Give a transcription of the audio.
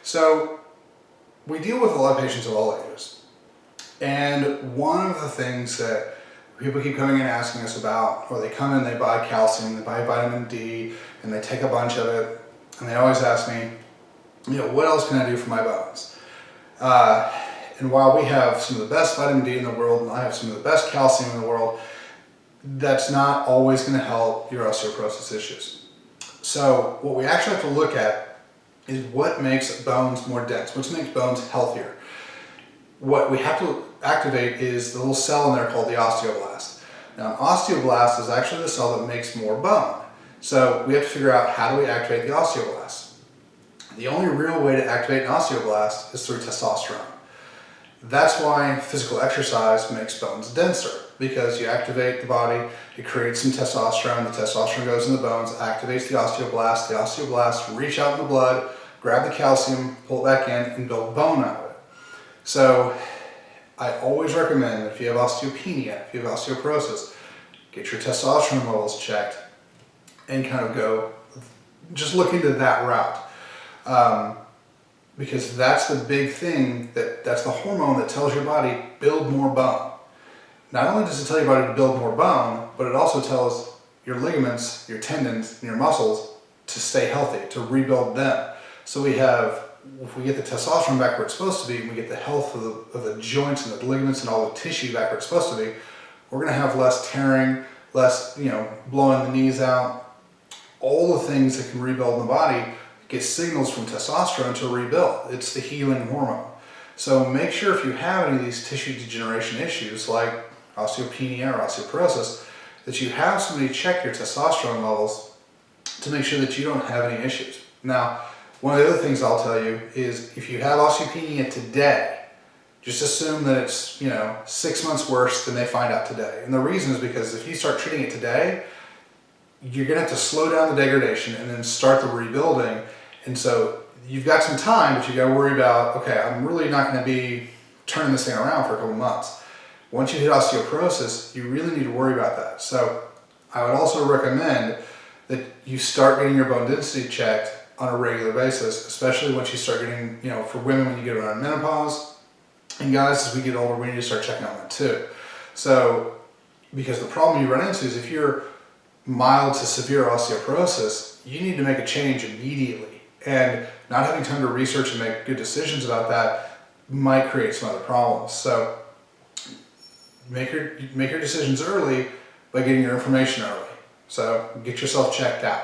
So we deal with a lot of patients of all ages. And one of the things that people keep coming and asking us about, or they come in, they buy calcium, they buy vitamin D, and they take a bunch of it, and they always ask me, what else can I do for my bones? And while we have some of the best vitamin D in the world, and I have some of the best calcium in the world, that's not always going to help your osteoporosis issues. So what we actually have to look at is what makes bones more dense, what makes bones healthier. What we have to activate is the little cell in there called the osteoblast. Now, an osteoblast is actually the cell that makes more bone. So we have to figure out, how do we activate the osteoblast? The only real way to activate an osteoblast is through testosterone. That's why physical exercise makes bones denser, because you activate the body, it creates some testosterone, the testosterone goes in the bones, activates the osteoblast reach out in the blood, grab the calcium, pull it back in, and build bone out of it. So I always recommend that if you have osteopenia, if you have osteoporosis, get your testosterone levels checked and kind of just look into that route. Because that's the big thing, that's the hormone that tells your body, build more bone. Not only does it tell your body to build more bone, but it also tells your ligaments, your tendons, and your muscles to stay healthy, to rebuild them. So if we get the testosterone back where it's supposed to be, and we get the health of the joints and the ligaments and all the tissue back where it's supposed to be, we're going to have less tearing, less blowing the knees out. All the things that can rebuild the body get signals from testosterone to rebuild. It's the healing hormone. So make sure, if you have any of these tissue degeneration issues like osteopenia or osteoporosis, that you have somebody check your testosterone levels to make sure that you don't have any issues. Now, one of the other things I'll tell you is, if you have osteopenia today, just assume that it's 6 months worse than they find out today. And the reason is because if you start treating it today, you're going to have to slow down the degradation and then start the rebuilding. And so you've got some time, but you got to worry about, okay, I'm really not going to be turning this thing around for a couple months. Once you hit osteoporosis, you really need to worry about that. So I would also recommend that you start getting your bone density checked on a regular basis, especially once you start getting, for women when you get around menopause, and guys, as we get older, we need to start checking on that too. So, because the problem you run into is, if you're mild to severe osteoporosis, you need to make a change immediately. And not having time to research and make good decisions about that might create some other problems. So make your decisions early by getting your information early. So get yourself checked out.